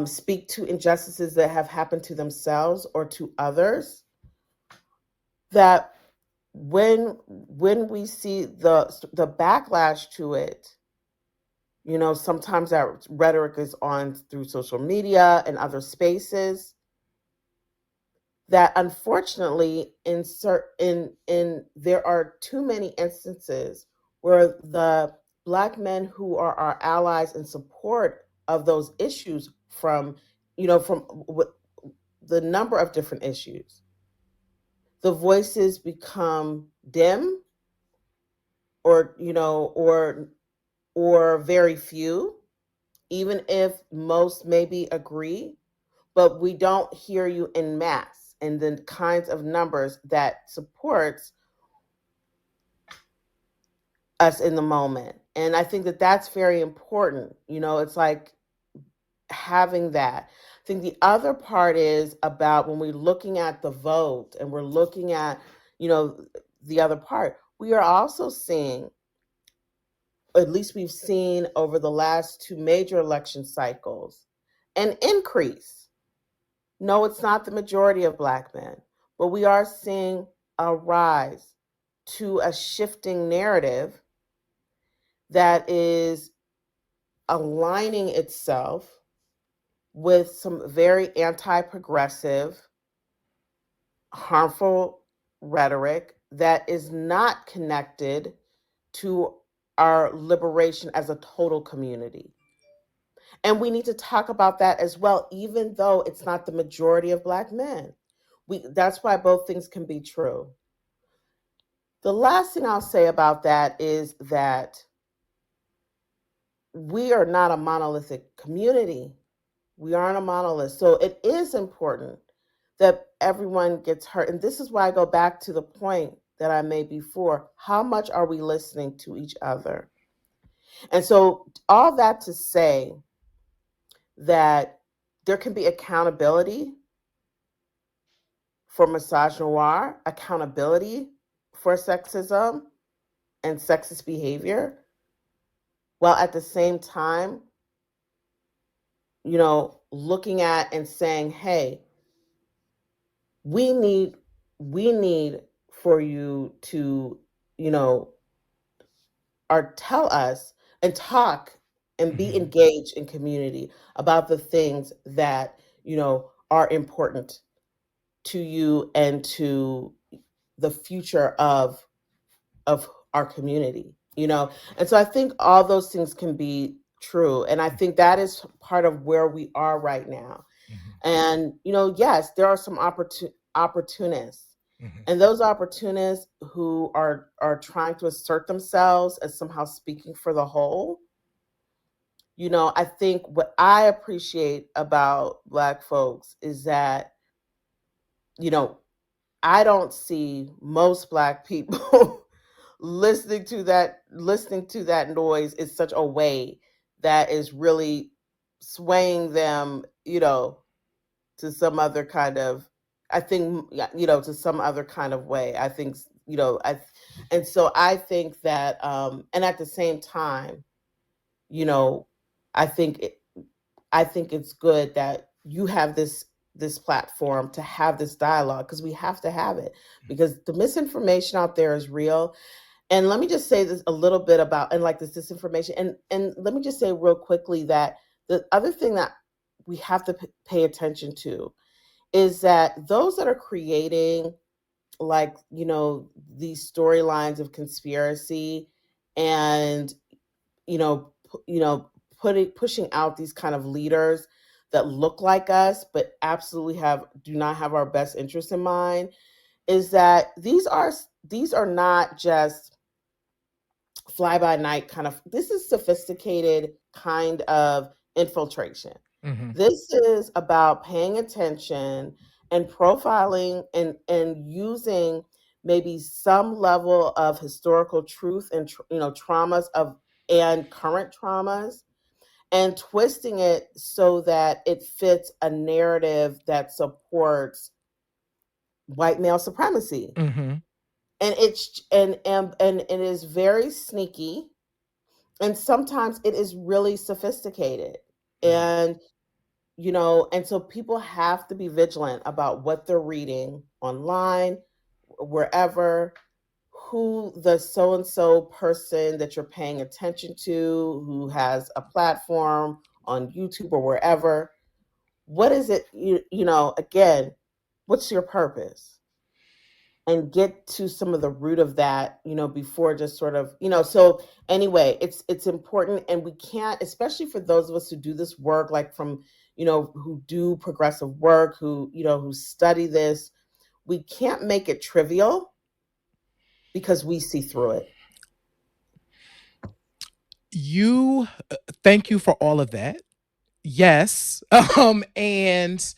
speak to injustices that have happened to themselves or to others, that when we see the backlash to it, sometimes that rhetoric is on through social media and other spaces, that unfortunately there are too many instances where the Black men who are our allies in support of those issues from the number of different issues, the voices become dim, or very few, even if most maybe agree, but we don't hear you in mass and the kinds of numbers that supports us in the moment. And I think that that's very important. It's like having that. I think the other part is about when we're looking at the vote and we're looking at, the other part, we are also seeing, at least we've seen over the last two major election cycles, an increase. No, it's not the majority of Black men, but we are seeing a rise to a shifting narrative that is aligning itself with some very anti-progressive, harmful rhetoric that is not connected to our liberation as a total community. And we need to talk about that as well, even though it's not the majority of Black men. That's why both things can be true. The last thing I'll say about that is that we are not a monolithic community. We aren't a monolith. So it is important that everyone gets heard. And this is why I go back to the point that I made before. How much are we listening to each other? And so all that to say that there can be accountability for misogynoir, accountability for sexism and sexist behavior, while at the same time looking at and saying, hey, we need for you to, or tell us and talk and be engaged in community about the things that, are important to you and to the future of our community, and so I think all those things can be true, and I think that is part of where we are right now. And yes, there are some opportunists, and those opportunists who are trying to assert themselves as somehow speaking for the whole. I think what I appreciate about Black folks is that, I don't see most Black people listening to that noise in such a way that is really swaying them, to some other kind of, I think, to some other kind of way. I think, and so I think that, and at the same time, I think it's good that you have this platform to have this dialogue, because we have to have it, because the misinformation out there is real. And let me just say this a little bit about, and like this disinformation, and let me just say real quickly that the other thing that we have to pay attention to is that those that are creating, like, these storylines of conspiracy, and pushing out these kind of leaders that look like us but absolutely do not have our best interests in mind, is that these are not just fly by night kind of, this is sophisticated kind of infiltration. This is about paying attention and profiling and using maybe some level of historical truth and traumas and current traumas, and twisting it so that it fits a narrative that supports white male supremacy. And it's and it is very sneaky, and sometimes it is really sophisticated. And and so people have to be vigilant about what they're reading online, wherever, who the so-and-so person that you're paying attention to, who has a platform on YouTube or wherever. What is it, again, what's your purpose? And get to some of the root of that, before just sort of, so anyway, it's important. And we can't, especially for those of us who do this work, like from, who do progressive work, who study this, we can't make it trivial, because we see through it. Thank you for all of that. Yes. And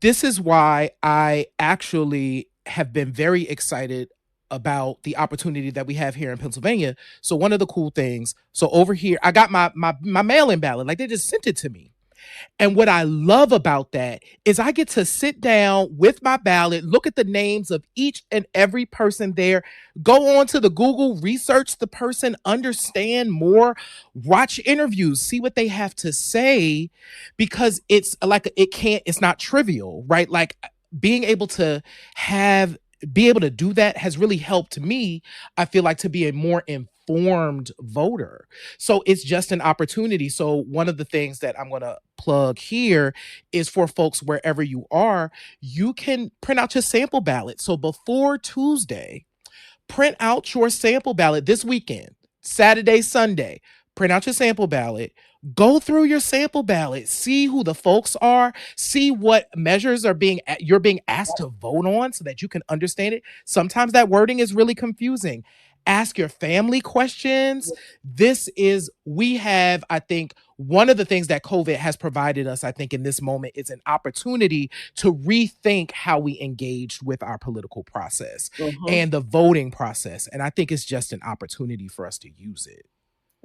this is why I actually have been very excited about the opportunity that we have here in Pennsylvania. So one of the cool things, so over here, I got my mail-in ballot. Like, they just sent it to me. And what I love about that is I get to sit down with my ballot, look at the names of each and every person there, go on to the Google, research the person, understand more, watch interviews, see what they have to say, because it's like, it's not trivial, right? Like, being able to do that has really helped me, I feel like, to be a more informed voter. So it's just an opportunity. So one of the things that I'm going to plug here is for folks, wherever you are, you can print out your sample ballot. So before Tuesday, print out your sample ballot this weekend, Saturday, Sunday. Print out your sample ballot. Go through your sample ballot. See who the folks are. See what measures you're being asked to vote on, so that you can understand it. Sometimes that wording is really confusing. Ask your family questions. We have, I think, one of the things that COVID has provided us, I think, in this moment, is an opportunity to rethink how we engaged with our political process and the voting process. And I think it's just an opportunity for us to use it.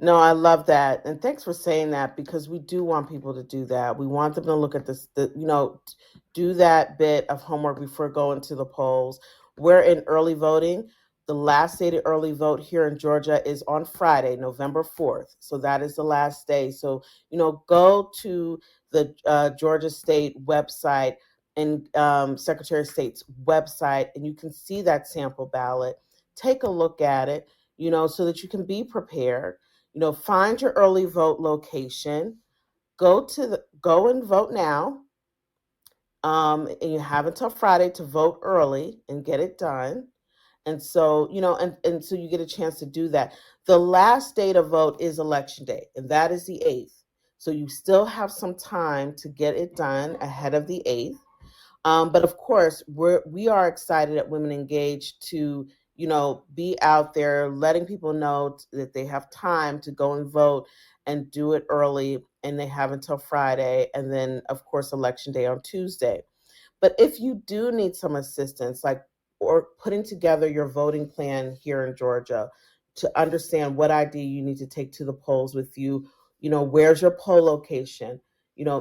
No, I love that. And thanks for saying that, because we do want people to do that. We want them to look at this, do that bit of homework before going to the polls. We're in early voting. The last day to early vote here in Georgia is on Friday, November 4th. So that is the last day. So, go to the Georgia State website and Secretary of State's website, and you can see that sample ballot. Take a look at it, so that you can be prepared. Find your early vote location. Go and vote now. And you have until Friday to vote early and get it done. And so, and so you get a chance to do that. The last day to vote is election day, and that is the 8th. So you still have some time to get it done ahead of the 8th. But of course, we are excited at Women Engaged to, be out there letting people know that they have time to go and vote and do it early, and they have until Friday, and then of course election day on Tuesday. But if you do need some assistance, or putting together your voting plan here in Georgia to understand what ID you need to take to the polls with you, where's your poll location,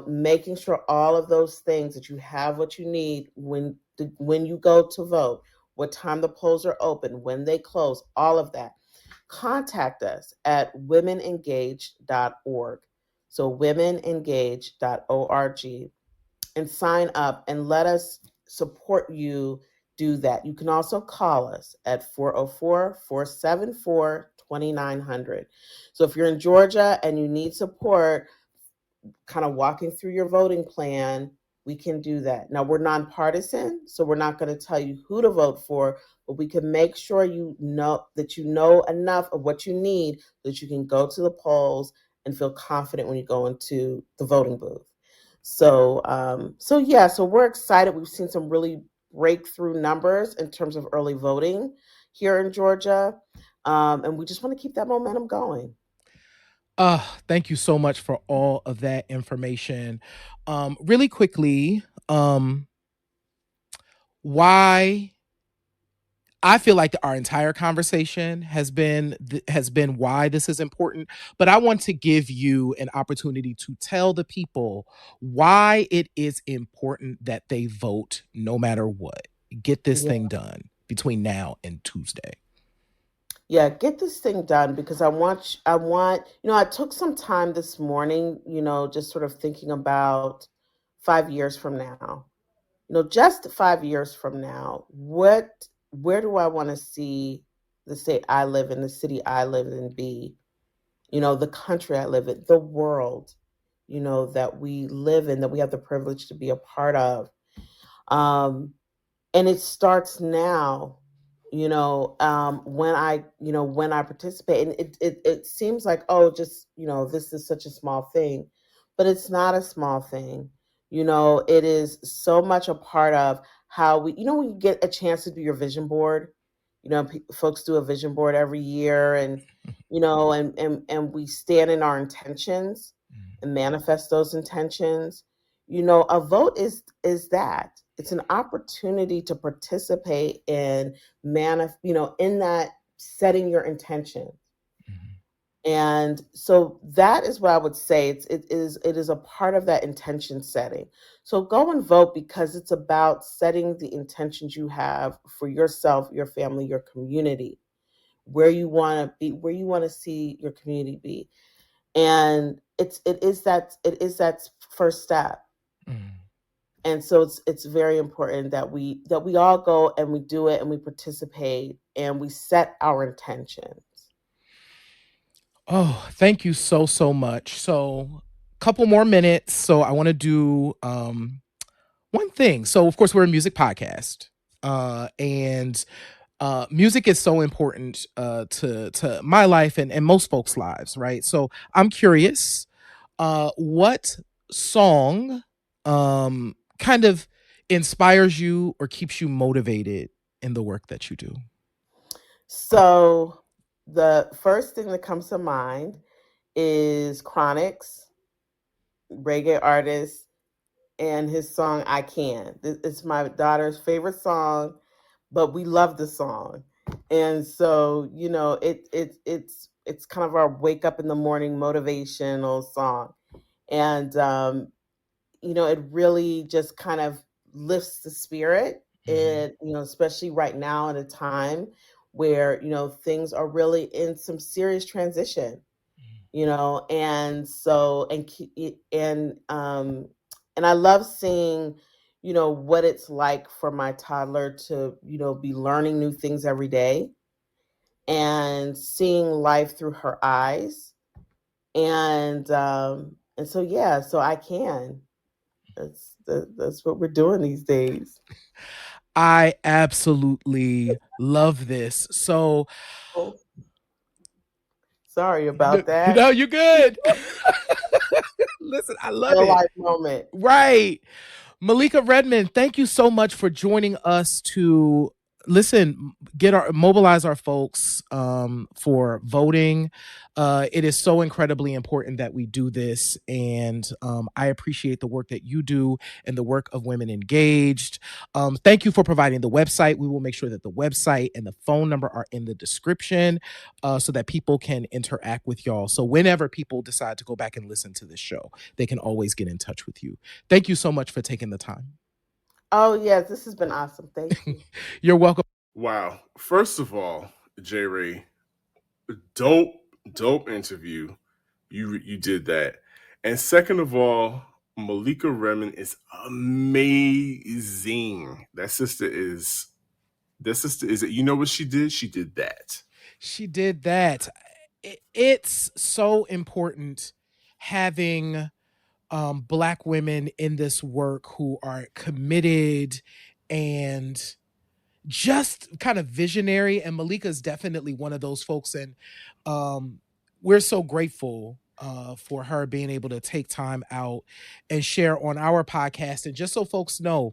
making sure all of those things that you have what you need when you go to vote, what time the polls are open, when they close, all of that. Contact us at womenengage.org. So womenengage.org, and sign up and let us support you do that. You can also call us at 404-474-2900. So if you're in Georgia and you need support kind of walking through your voting plan, we can do that. Now, we're nonpartisan, so we're not going to tell you who to vote for, but we can make sure you know enough of what you need so that you can go to the polls and feel confident when you go into the voting booth. So we're excited. We've seen some really breakthrough numbers in terms of early voting here in Georgia, and we just want to keep that momentum going. Thank you so much for all of that information. Really quickly, why I feel like our entire conversation has been why this is important, but I want to give you an opportunity to tell the people why it is important that they vote no matter what. Get this thing done between now and Tuesday. Yeah, get this thing done, because I took some time this morning, just sort of thinking about 5 years from now. Just 5 years from now, where do I want to see the state I live in, the city I live in be, the country I live in, the world, that we live in, that we have the privilege to be a part of. And it starts now, when I participate, and it seems like, just, this is such a small thing, but it's not a small thing. It is so much a part of how when you get a chance to do your vision board, folks do a vision board every year, and, and we stand in our intentions and manifest those intentions. A vote is that. It's an opportunity to participate in in that setting your intention. And so that is what I would say. It is a part of that intention setting. So go and vote, because it's about setting the intentions you have for yourself, your family, your community, where you want to be, where you want to see your community be. And it is that first step. And so it's very important that we all go and we do it, and we participate, and we set our intentions. Oh, thank you so much. So, couple more minutes. So, I want to do one thing. So, of course, we're a music podcast, and music is so important to my life and most folks' lives, right? So, I'm curious, what song kind of inspires you or keeps you motivated in the work that you do? So the first thing that comes to mind is Chronix, reggae artist, and his song "I Can." It's my daughter's favorite song, but we love the song, and so it's kind of our wake up in the morning motivational song, and it really just kind of lifts the spirit. And especially right now, in a time where things are really in some serious transition, and so, and I love seeing, what it's like for my toddler to, be learning new things every day and seeing life through her eyes. And so, yeah, so I can. That's what we're doing these days. I absolutely love this. So, Oh, sorry about that. no, you're good. Listen, I love Real it. life moment. Right. Malika Redmond, thank you so much for joining us to mobilize our folks for voting. It is so incredibly important that we do this, and I appreciate the work that you do and the work of Women Engaged. Thank you for providing the website. We will make sure that the website and the phone number are in the description so that people can interact with y'all. So whenever people decide to go back and listen to this show, they can always get in touch with you. Thank you so much for taking the time. Oh, yes, this has been awesome. Thank you. You're welcome. Wow. First of all, J. Ray, dope interview. You did that. And second of all, Malika Redmond is amazing. That sister is it. You know what she did? She did that. She did that. It's so important having Black women in this work who are committed and just kind of visionary. And Malika's definitely one of those folks. And we're so grateful for her being able to take time out and share on our podcast. And just so folks know,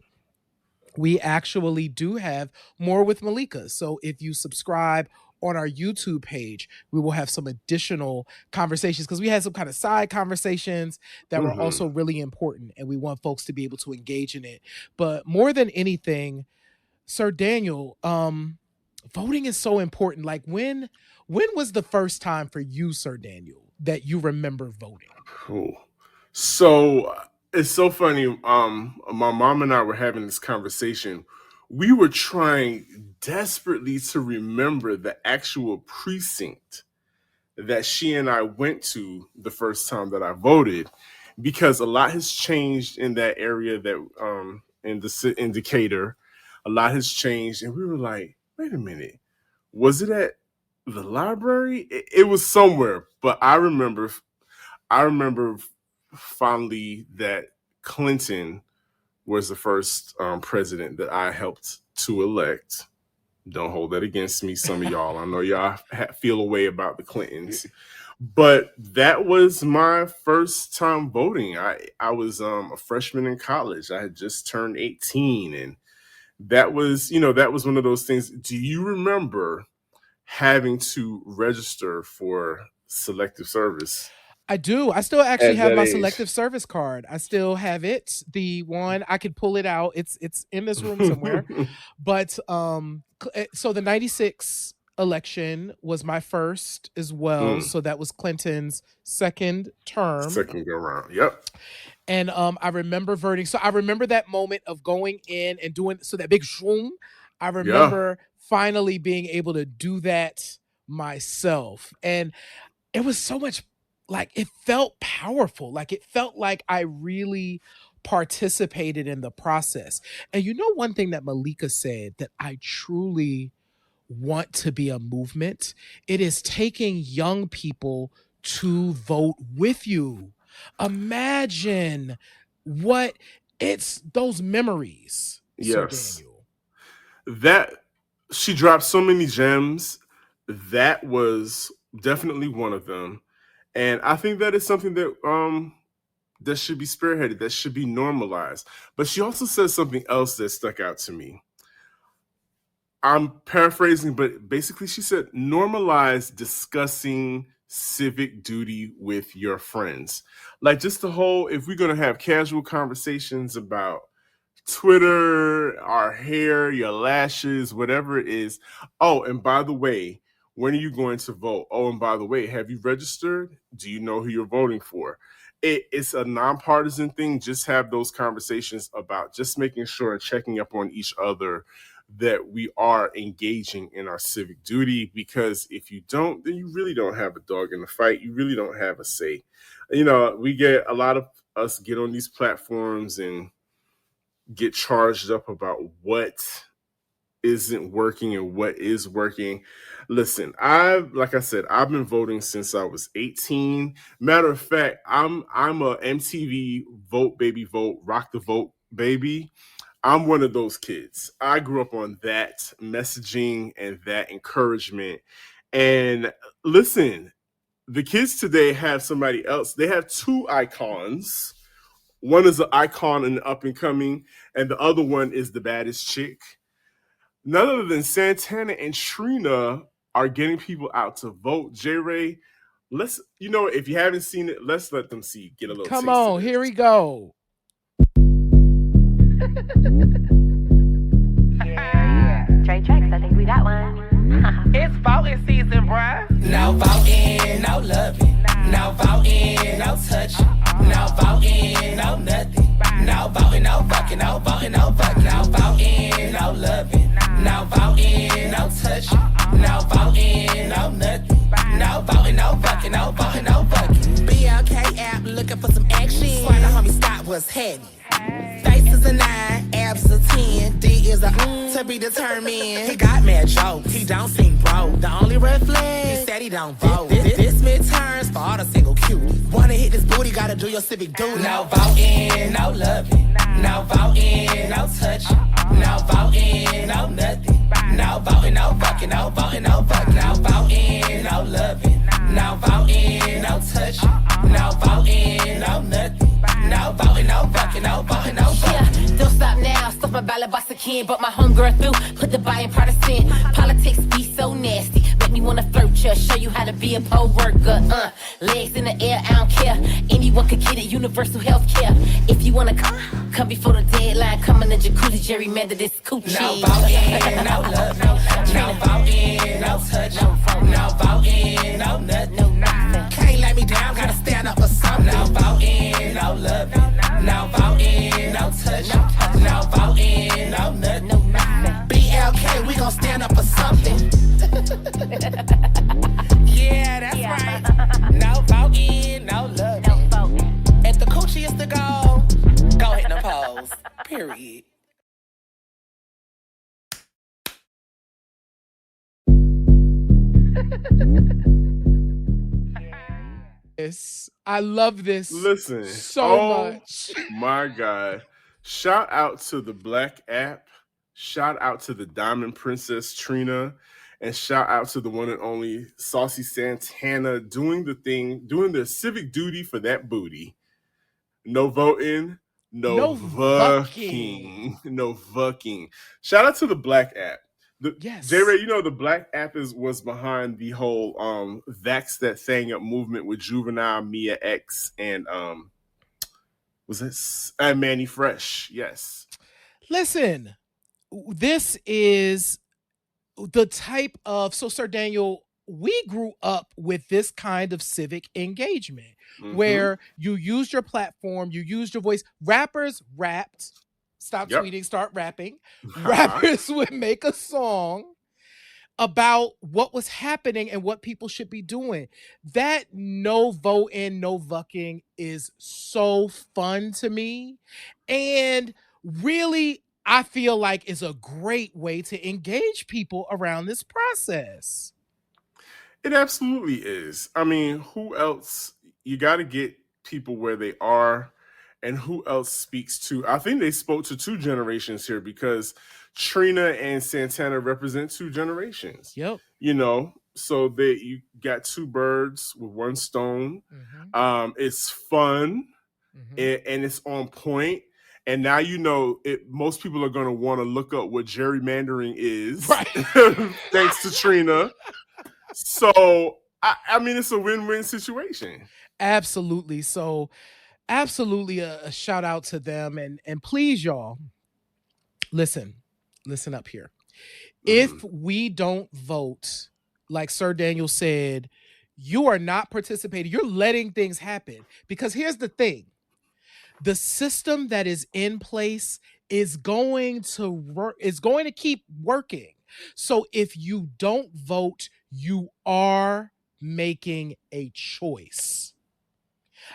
we actually do have more with Malika. So if you subscribe on our YouTube page, we will have some additional conversations because we had some kind of side conversations that were also really important, and we want folks to be able to engage in it. But more than anything, Sir Daniel, voting is so important. Like when was the first time for you, Sir Daniel, that you remember voting? Cool. So it's so funny. My mom and I were having this conversation. We were trying desperately to remember the actual precinct that she and I went to the first time that I voted, because a lot has changed in that area that in the Decatur. A lot has changed, and we were like, wait a minute, was it at the library? It was somewhere, but I remember fondly that Clinton was the first president that I helped to elect. Don't hold that against me, some of y'all. I know y'all feel a way about the Clintons, but that was my first time voting. I was a freshman in college. I had just turned 18, and that was one of those things. Do you remember having to register for selective service? I do. I still actually have that my age. selective service card. I still have it. The one I could pull it out. It's in this room somewhere. But so the 96 election was my first as well. So that was Clinton's second term. Second go round. Yep. And I remember voting. So I remember that moment of going in and doing that big zoom. I remember finally being able to do that myself. And it was so much, like, it felt powerful. Like, it felt like I really participated in the process. And one thing that Malika said that I truly want to be a movement, it is taking young people to vote with you. Imagine what it's those memories. Yes. Sir Daniel. That she dropped so many gems. That was definitely one of them. And I think that is something that that should be spearheaded, that should be normalized. But she also said something else that stuck out to me. I'm paraphrasing, but basically she said, normalize discussing civic duty with your friends. Like, just the whole, if we're going to have casual conversations about Twitter, our hair, your lashes, whatever it is. Oh, and by the way, when are you going to vote? Oh, and by the way, have you registered? Do you know who you're voting for? It's a nonpartisan thing. Just have those conversations about just making sure and checking up on each other that we are engaging in our civic duty, because if you don't, then you really don't have a dog in the fight. You really don't have a say. We get a lot of us get on these platforms and get charged up about what isn't working and what is working. Listen, like I said, I've been voting since I was 18. Matter of fact, I'm a MTV vote baby vote, rock the vote baby. I'm one of those kids. I grew up on that messaging and that encouragement. And listen, the kids today have somebody else. They have two icons. One is an icon and up and coming, and the other one is the baddest chick. None other than Santana and Trina are getting people out to vote. J. Ray, if you haven't seen it, let's let them get a little Come taste of on, it. here we go. Yeah. Trey Tracks, I think we got one. It's voting season, bruh. No voting, no loving. No voting, no touching. No voting, no nothing. No voting, no fucking. No voting, no fucking. No voting, no loving. No voting, no touching. No voting, no nothing. No voting, no fucking. No voting, no fucking. BLK app looking for some action. Swear the homie stop what's happening. Face is a 9, abs a 10, D is a to be determined. He got mad jokes, he don't seem broke. The only red flag, he said he don't vote. This midterms for all the single cuties. Wanna hit this booty, gotta do your civic duty. No voting, no loving. No voting, no touching. No voting, no nothing. No voting, no fucking. No voting, no fucking. No voting, no loving. No voting, no touching. No voting, no nothing. No voting, no fucking, no voting, no fucking. Yeah, don't stop now. Stuff my ballot box again. But my homegirl through. Put the buy in partisan. Politics be so nasty. Make me wanna flirt ya. Show you how to be a poll worker. Legs in the air, I don't care. Anyone could get it. Universal health care. If you wanna come before the deadline. Come in the jacuzzi, gerrymander this coochie. No voting, no love, no voting, no touch. No voting, no nothing. No nothing. Can't let me down, gotta stand up for something. No voting, no love, no voting, no touch. No voting, no nothing. No nothing. BLK, we gon' stand up for something. Yeah, that's right. No voting, no love. No voting. If the coochie is the goal, go hit the polls. Period. Yes, I love this. Listen, so much. My God. Shout out to the Black app. Shout out to the Diamond Princess Trina. And shout out to the one and only Saucy Santana doing their civic duty for that booty. No voting, no fucking. No fucking. Shout out to the Black app. Yes. J. Ray, the Black app was behind the whole Vax That Thing Up movement with Juvenile, Mia X, and was it Manny Fresh? Yes. Listen, this is the type of, so Sir Daniel, we grew up with this kind of civic engagement where you used your platform, you used your voice. Rappers rapped, stop tweeting, start rapping. Rappers would make a song about what was happening and what people should be doing. That no voting, no vucking is so fun to me. And really, I feel like is a great way to engage people around this process. It absolutely is. I mean, who else? You got to get people where they are, and who else speaks to? I think they spoke to two generations here, because Trina and Santana represent two generations. Yep. So you got two birds with one stone. It's fun and it's on point. And now most people are going to want to look up what gerrymandering is, right? Thanks to Trina. So, I mean, it's a win-win situation. Absolutely. So, absolutely a shout out to them. And please, y'all, listen up here. If we don't vote, like Sir Daniel said, you are not participating. You're letting things happen. Because here's the thing. The system that is in place is going to keep working. So if you don't vote, you are making a choice.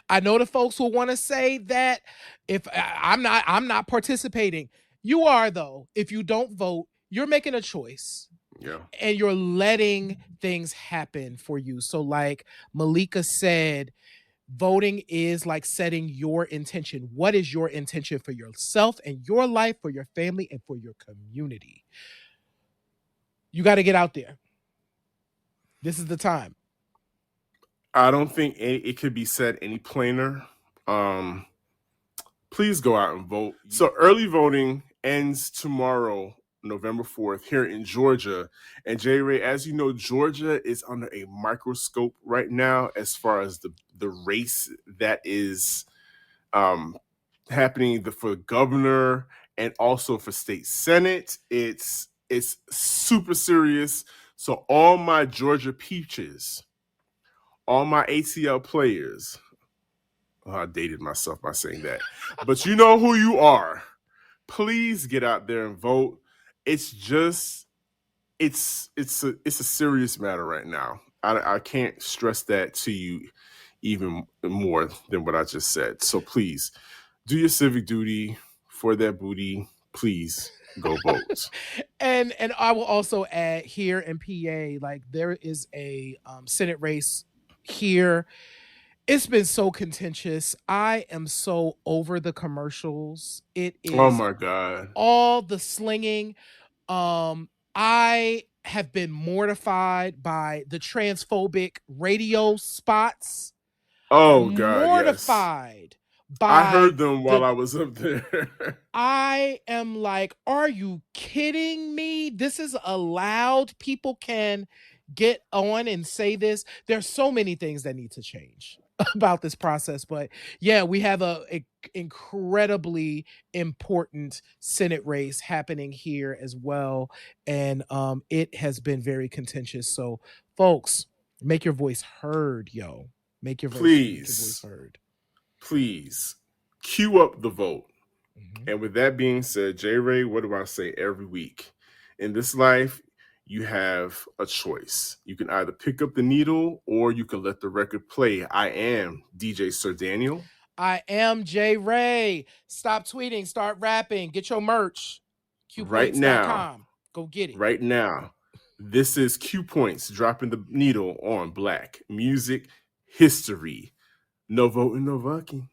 I know the folks will want to say that if I'm not participating. You are, though. If you don't vote, you're making a choice. Yeah. And you're letting things happen for you. So like Malika said, voting is like setting your intention. What is your intention for yourself and your life, for your family, and for your community? You got to get out there. This is the time. I don't think it could be said any plainer. Please go out and vote. So early voting ends tomorrow, November 4th, here in Georgia. And J. Ray, as you know, Georgia is under a microscope right now as far as the race that is happening for governor and also for state senate. It's super serious. So all my Georgia peaches, all my ATL players, I dated myself by saying that, but you know who you are. Please get out there and vote. It's just, it's a serious matter right now. I can't stress that to you even more than what I just said. So please do your civic duty for that booty. Please go vote. And I will also add, here in PA, like there is a Senate race here. It's been so contentious. I am so over the commercials. It is, oh my God, all the slinging. I have been mortified by the transphobic radio spots. Oh God, mortified yes. by I heard them while I was up there. I am like, are you kidding me? This is allowed. People can get on and say this. There's so many things that need to change about this process. But yeah, we have a incredibly important Senate race happening here as well. And it has been very contentious. So folks, make your voice heard, yo. Make your voice heard. Please queue up the vote. Mm-hmm. And with that being said, J. Ray, what do I say every week? In this life, you have a choice. You can either pick up the needle or you can let the record play. I am DJ Sir Daniel. I am J. Ray. Stop tweeting, start rapping, get your merch. QPoints.com. Right now. Go get it. Right now. This is Q Points dropping the needle on Black music history. No voting, no fucking.